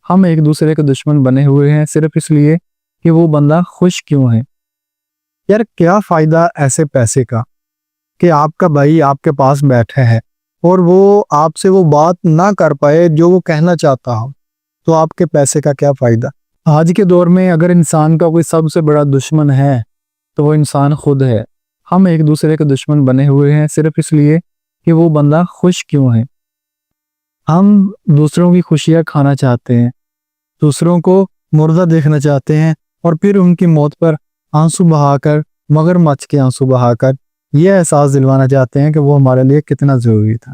ہم ایک دوسرے کے دشمن بنے ہوئے ہیں صرف اس لیے کہ وہ بندہ خوش کیوں ہے۔ یار کیا فائدہ ایسے پیسے کا کہ آپ کا بھائی آپ کے پاس بیٹھے ہے اور وہ آپ سے وہ بات نہ کر پائے جو وہ کہنا چاہتا ہو، تو آپ کے پیسے کا کیا فائدہ؟ آج کے دور میں اگر انسان کا کوئی سب سے بڑا دشمن ہے تو وہ انسان خود ہے۔ ہم ایک دوسرے کے دشمن بنے ہوئے ہیں صرف اس لیے کہ وہ بندہ خوش کیوں ہے۔ ہم دوسروں کی خوشیاں کھانا چاہتے ہیں، دوسروں کو مردہ دیکھنا چاہتے ہیں، اور پھر ان کی موت پر آنسو بہا کر، مگرمچھ کے آنسو بہا کر یہ احساس دلوانا چاہتے ہیں کہ وہ ہمارے لیے کتنا ضروری تھا۔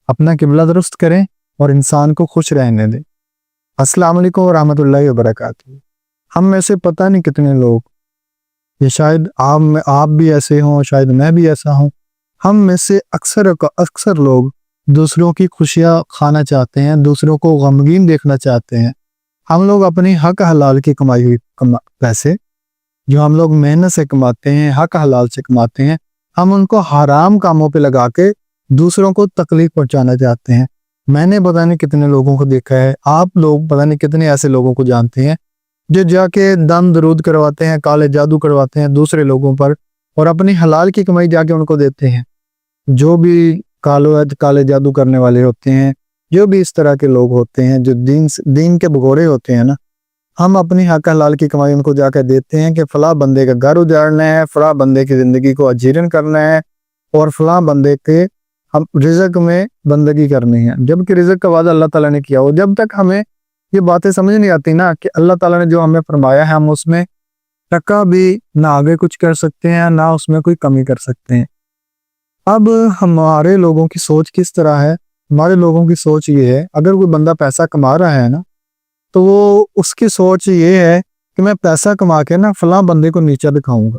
اپنا قبلہ درست کریں اور انسان کو خوش رہنے دیں۔ السلام علیکم ورحمۃ اللہ وبرکاتہ۔ ہم میں سے پتہ نہیں کتنے لوگ، یہ شاید آپ بھی ایسے ہوں، شاید میں بھی ایسا ہوں، ہم میں سے اکثر لوگ دوسروں کی خوشیاں کھانا چاہتے ہیں، دوسروں کو غمگین دیکھنا چاہتے ہیں۔ ہم لوگ اپنی حق حلال کی کمائی ہوئی پیسے جو ہم لوگ محنت سے کماتے ہیں، حق حلال سے کماتے ہیں، ہم ان کو حرام کاموں پہ لگا کے دوسروں کو تکلیف پہنچانا چاہتے ہیں۔ میں نے پتہ نہیں کتنے لوگوں کو دیکھا ہے، آپ لوگ پتہ نہیں کتنے ایسے لوگوں کو جانتے ہیں جو جا کے دم درود کرواتے ہیں، کالے جادو کرواتے ہیں دوسرے لوگوں پر، اور اپنی حلال کی کمائی جا کے ان کو دیتے ہیں۔ جو بھی کالے جادو کرنے والے ہوتے ہیں، جو بھی اس طرح کے لوگ ہوتے ہیں جو دین کے بگوڑے ہوتے ہیں نا، ہم اپنی حق حلال کی کمائی ان کو جا کے دیتے ہیں کہ فلاں بندے کا گھر اجاڑنا ہے، فلاں بندے کی زندگی کو اجیرن کرنا ہے، اور فلاں بندے کے ہم رزق میں بندگی کرنی ہے، جبکہ رزق کا وعدہ اللہ تعالیٰ نے کیا ہو۔ جب تک ہمیں یہ باتیں سمجھ نہیں آتی نا کہ اللہ تعالیٰ نے جو ہمیں فرمایا ہے، ہم اس میں ٹکا بھی نہ آگے کچھ کر سکتے ہیں، نہ اس میں کوئی کمی کر سکتے ہیں۔ اب ہمارے لوگوں کی سوچ کس طرح ہے؟ ہمارے لوگوں کی سوچ یہ ہے، اگر کوئی بندہ پیسہ کما رہا ہے نا، تو وہ اس کی سوچ یہ ہے کہ میں پیسہ کما کے نا فلاں بندے کو نیچا دکھاؤں گا،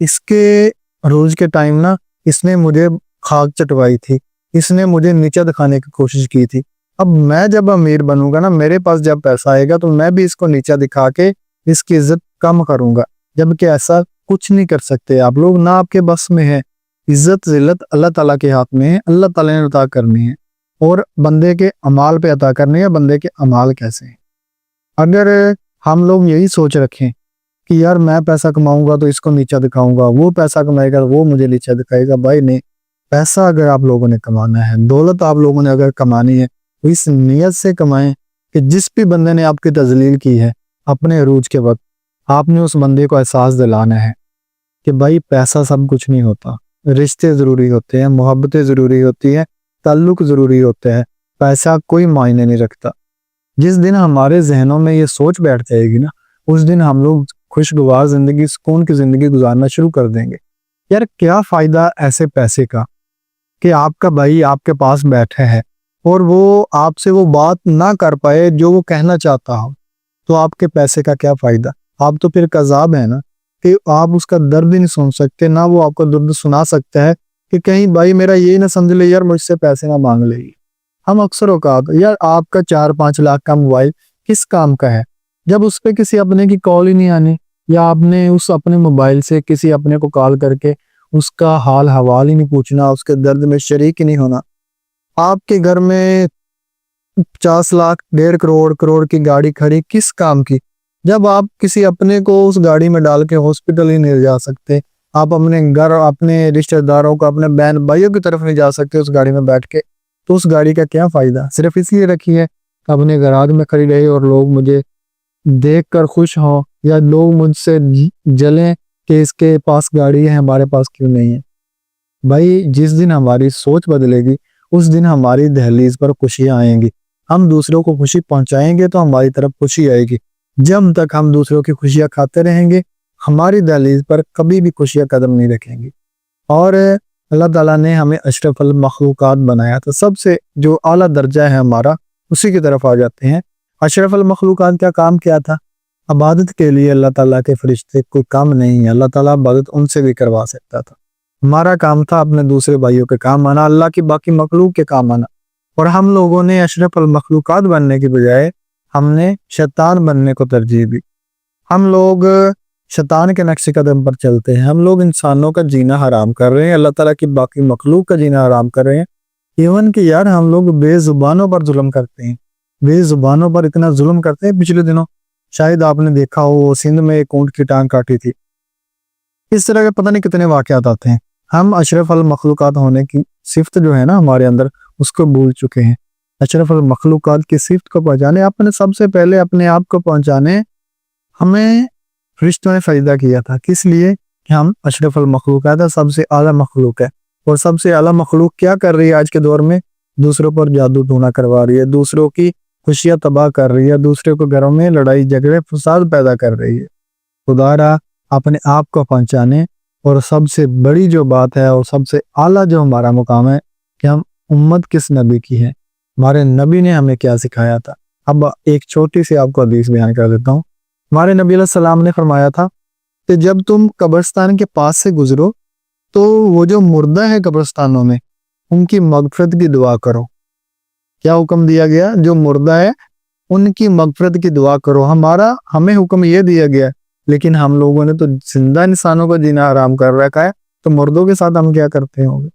اس کے روز کے ٹائم نا اس نے مجھے خاک چٹوائی تھی، اس نے مجھے نیچا دکھانے کی کوشش کی تھی، اب میں جب امیر بنوں گا نا، میرے پاس جب پیسہ آئے گا، تو میں بھی اس کو نیچا دکھا کے اس کی عزت کم کروں گا، جبکہ ایسا کچھ نہیں کر سکتے آپ لوگ، نہ آپ کے بس میں ہے۔ عزت ذلت اللہ تعالیٰ کے ہاتھ میں ہے، اللہ تعالیٰ نے عطا کرنی ہے، اور بندے کے اعمال پہ عطا کرنی ہے، بندے کے اعمال کیسے ہیں۔ اگر ہم لوگ یہی سوچ رکھیں کہ یار میں پیسہ کماؤں گا تو اس کو نیچا دکھاؤں گا، وہ پیسہ کمائے گا وہ مجھے نیچا دکھائے گا، بھائی نہیں، پیسہ اگر آپ لوگوں نے کمانا ہے، دولت آپ لوگوں نے اگر کمانی ہے، تو اس نیت سے کمائیں کہ جس بھی بندے نے آپ کی تذلیل کی ہے اپنے عروج کے وقت، آپ نے اس بندے کو احساس دلانا ہے کہ بھائی پیسہ سب کچھ نہیں ہوتا، رشتے ضروری ہوتے ہیں، محبتیں ضروری ہوتی ہیں، تعلق ضروری ہوتے ہیں، پیسہ کوئی معنی نہیں رکھتا۔ جس دن ہمارے ذہنوں میں یہ سوچ بیٹھ جائے گی نا، اس دن ہم لوگ خوشگوار زندگی، سکون کی زندگی گزارنا شروع کر دیں گے۔ یار کیا فائدہ ایسے پیسے کا کہ آپ کا بھائی آپ کے پاس بیٹھے ہے اور وہ آپ سے وہ بات نہ کر پائے جو وہ کہنا چاہتا ہو، تو آپ کے پیسے کا کیا فائدہ؟ آپ تو پھر کذاب ہیں نا، کہ آپ اس کا درد ہی نہیں سن سکتے، نہ وہ آپ کو درد سنا سکتا ہے کہ کہیں بھائی میرا یہی نہ سمجھ لے یار مجھ سے پیسے نہ مانگ لے۔ ہم اکثر اوقات یار آپ کا 4-5 لاکھ کا موبائل کس کام کا ہے جب اس پہ کسی اپنے کی کال ہی نہیں آنی، یا آپ نے اس اپنے موبائل سے کسی اپنے کو کال کر کے اس کا حال حوال ہی نہیں پوچھنا، اس کے درد میں شریک ہی نہیں ہونا۔ آپ کے گھر میں 50 لاکھ 1.5 کروڑ کی گاڑی کھڑی کس کام کی جب آپ کسی اپنے کو اس گاڑی میں ڈال کے ہاسپٹل ہی نہیں جا سکتے، آپ اپنے گھر، اپنے رشتہ داروں کو، اپنے بہن بھائیوں کی طرف نہیں جا سکتے اس گاڑی میں بیٹھ کے، تو اس گاڑی کا کیا فائدہ؟ صرف اس لیے رکھی ہے اپنے گراج میں کھڑی رہی اور لوگ مجھے دیکھ کر خوش ہوں، یا لوگ مجھ سے جلیں کہ اس کے پاس گاڑی ہے ہمارے پاس کیوں نہیں ہے؟ بھائی جس دن ہماری سوچ بدلے گی اس دن ہماری دہلیز پر خوشیاں آئیں گی، ہم دوسروں کو خوشی پہنچائیں گے تو ہماری طرف خوشی آئے گی۔ جب تک ہم دوسروں کی خوشیاں کھاتے رہیں گے ہماری دہلیز پر کبھی بھی خوشیاں قدم نہیں رکھیں گی۔ اور اللہ تعالیٰ نے ہمیں اشرف المخلوقات بنایا، تو سب سے جو اعلیٰ درجہ ہے ہمارا اسی کی طرف آ جاتے ہیں۔ اشرف المخلوقات کا کام کیا تھا؟ عبادت کے لیے اللہ تعالیٰ کے فرشتے کوئی کام نہیں ہے، اللہ تعالیٰ عبادت ان سے بھی کروا سکتا تھا۔ ہمارا کام تھا اپنے دوسرے بھائیوں کے کام آنا، اللہ کی باقی مخلوق کے کام آنا، اور ہم لوگوں نے اشرف المخلوقات بننے کی بجائے ہم نے شیطان بننے کو ترجیح دی۔ ہم لوگ شیطان کے نقش قدم پر چلتے ہیں، ہم لوگ انسانوں کا جینا حرام کر رہے ہیں، اللہ تعالیٰ کی باقی مخلوق کا جینا حرام کر رہے ہیں۔ ایون کہ یار ہم لوگ بے زبانوں پر ظلم کرتے ہیں، بے زبانوں پر اتنا ظلم کرتے ہیں. پچھلے دنوں شاید آپ نے دیکھا ہو سندھ میں ایک اونٹ کی ٹانگ کاٹی تھی. اس طرح کے پتہ نہیں کتنے واقعات آتے ہیں. ہم اشرف المخلوقات ہونے کی صفت جو ہے نا ہمارے اندر اس کو بھول چکے ہیں. اشرف المخلوقات کی صفت کو پہچانے اپنے سب سے پہلے اپنے آپ کو پہنچانے ہمیں فرشتوں نے سجدہ کیا تھا. کس لیے؟ کہ ہم اشرف المخلوقات ہے، سب سے اعلیٰ مخلوق ہے. اور سب سے اعلیٰ مخلوق کیا کر رہی ہے آج کے دور میں؟ دوسروں پر جادو ٹونا کروا رہی ہے، دوسروں کی خوشیاں تباہ کر رہی ہے، دوسروں کو گھروں میں لڑائی جھگڑے فساد پیدا کر رہی ہے. خدا را اپنے آپ کو پہنچانے اور سب سے بڑی جو بات ہے اور سب سے اعلیٰ جو ہمارا مقام ہے کہ ہم امت کس نبی کی ہے، ہمارے نبی نے ہمیں کیا سکھایا تھا. اب ایک چھوٹی سی آپ کو حدیث بیان کر دیتا ہوں. ہمارے نبی علیہ السلام نے فرمایا تھا کہ جب تم قبرستان کے پاس سے گزرو تو وہ جو مردہ ہے قبرستانوں میں ان کی مغفرت کی دعا کرو. کیا حکم دیا گیا؟ جو مردہ ہے ان کی مغفرت کی دعا کرو. ہمیں حکم یہ دیا گیا، لیکن ہم لوگوں نے تو زندہ انسانوں کو جینا حرام کر رکھا ہے، تو مردوں کے ساتھ ہم کیا کرتے ہوں گے؟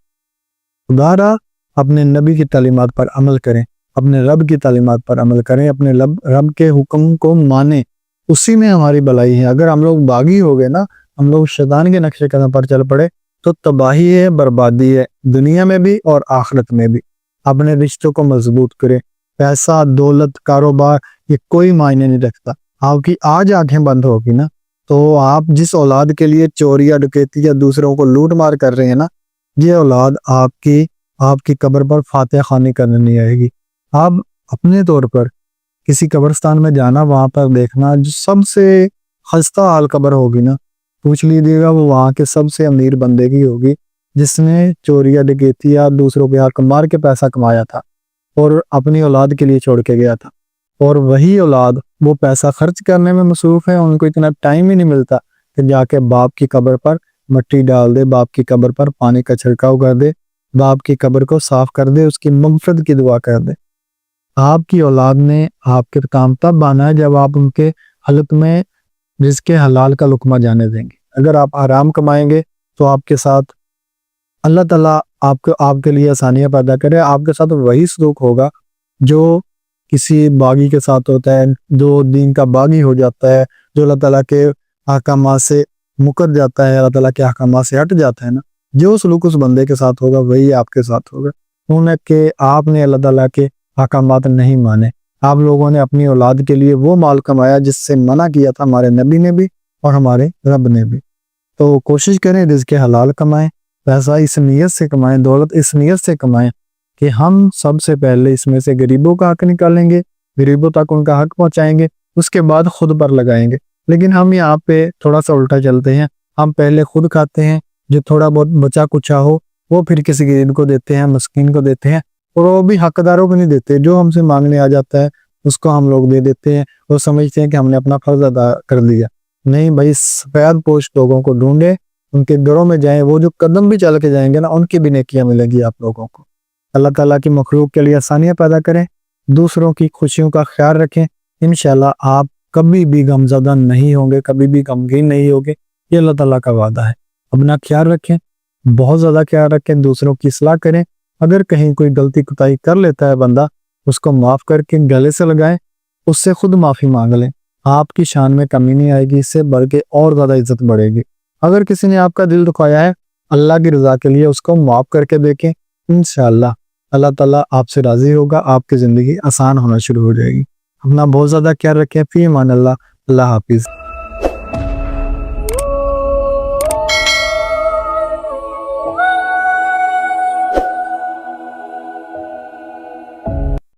خدا را اپنے نبی کی تعلیمات پر عمل کریں، اپنے رب کی تعلیمات پر عمل کریں، اپنے رب کے حکم کو مانیں، اسی میں ہماری بھلائی ہے. اگر ہم لوگ باغی ہو گئے نا، ہم لوگ شیطان کے نقش قدم پر چل پڑے تو تباہی ہے، بربادی ہے، دنیا میں بھی اور آخرت میں بھی. اپنے رشتوں کو مضبوط کریں. پیسہ، دولت، کاروبار یہ کوئی معنی نہیں رکھتا. آپ کی آج آنکھیں بند ہوگی نا تو آپ جس اولاد کے لیے چوری یا ڈکیتی یا دوسروں کو لوٹ مار کر رہے ہیں نا، یہ اولاد آپ کی قبر پر فاتحہ خوانی کرنے نہیں آئے گی. آپ اپنے طور پر کسی قبرستان میں جانا، وہاں پر دیکھنا جو سب سے خستہ حال قبر ہوگی نا، پوچھ لیجیے گا وہ وہاں کے سب سے امیر بندے کی ہوگی جس نے چوری یا ڈکیتی یا دوسروں کے حق مار کے پیسہ کمایا تھا اور اپنی اولاد کے لیے چھوڑ کے گیا تھا. اور وہی اولاد وہ پیسہ خرچ کرنے میں مصروف ہے، ان کو اتنا ٹائم ہی نہیں ملتا کہ جا کے باپ کی قبر پر مٹی ڈال دے، باپ کی قبر پر پانی کا چھڑکاؤ کر دے، باپ کی قبر کو صاف کر دے، اس کی مغفرت کی دعا کر دے. آپ کی اولاد نے آپ کے کام تب آنا ہے جب آپ ان کے حلق میں رزق حلال کا لقمہ جانے دیں گے. اگر آپ آرام کمائیں گے تو آپ کے ساتھ اللہ تعالیٰ آپ کے لیے آسانیاں پیدا کرے. آپ کے ساتھ وہی سلوک ہوگا جو کسی باغی کے ساتھ ہوتا ہے، جو دین کا باغی ہو جاتا ہے، جو اللہ تعالیٰ کے احکامات سے مکر جاتا ہے، اللہ تعالیٰ کے احکامات سے ہٹ جاتا ہے نا، جو سلوک اس بندے کے ساتھ ہوگا وہی آپ کے ساتھ ہوگا. انہیں کہ آپ نے اللہ تعالیٰ کے احکامات نہیں مانے، آپ لوگوں نے اپنی اولاد کے لیے وہ مال کمایا جس سے منع کیا تھا ہمارے نبی نے بھی اور ہمارے رب نے بھی. تو کوشش کریں رزق حلال کمائیں، پیسہ اس نیت سے کمائیں، دولت اس نیت سے کمائیں کہ ہم سب سے پہلے اس میں سے غریبوں کا حق نکالیں گے، غریبوں تک ان کا حق پہنچائیں گے، اس کے بعد خود پر لگائیں گے. لیکن ہم یہاں پہ تھوڑا سا الٹا چلتے ہیں. ہم پہلے خود کھاتے ہیں، جو تھوڑا بہت بچا کچھا ہو وہ پھر کسی غریب کو دیتے ہیں، مسکین کو دیتے ہیں، اور وہ بھی حقداروں کو نہیں دیتے. جو ہم سے مانگنے آ جاتا ہے اس کو ہم لوگ دے دیتے ہیں، وہ سمجھتے ہیں کہ ہم نے اپنا فرض ادا کر دیا. نہیں بھائی، سفید پوش لوگوں کو ڈھونڈے، ان کے گھروں میں جائیں، وہ جو قدم بھی چل کے جائیں گے نا ان کی بھی نیکیاں ملیں گی آپ لوگوں کو. اللہ تعالیٰ کی مخلوق کے لیے آسانیاں پیدا کریں، دوسروں کی خوشیوں کا خیال رکھیں. انشاءاللہ آپ کبھی بھی غمزدہ نہیں ہوں گے، کبھی بھی غمگین نہیں ہوگے. یہ اللہ تعالیٰ کا وعدہ ہے. اپنا خیال رکھیں، بہت زیادہ خیال رکھیں، دوسروں کی اصلاح کریں. اگر کہیں کوئی غلطی کوتاہی کر لیتا ہے بندہ، اس کو معاف کر کے گلے سے لگائیں، اس سے خود معافی مانگ لیں. آپ کی شان میں کمی نہیں آئے گی، اس سے بڑھ کے اور زیادہ عزت بڑھے گی. اگر کسی نے آپ کا دل دکھایا ہے، اللہ کی رضا کے لیے اس کو معاف کر کے دیکھیں. انشاءاللہ اللہ تعالیٰ آپ سے راضی ہوگا، آپ کی زندگی آسان ہونا شروع ہو جائے گی. اپنا بہت زیادہ خیال رکھیں. فی امان اللہ. اللہ حافظ.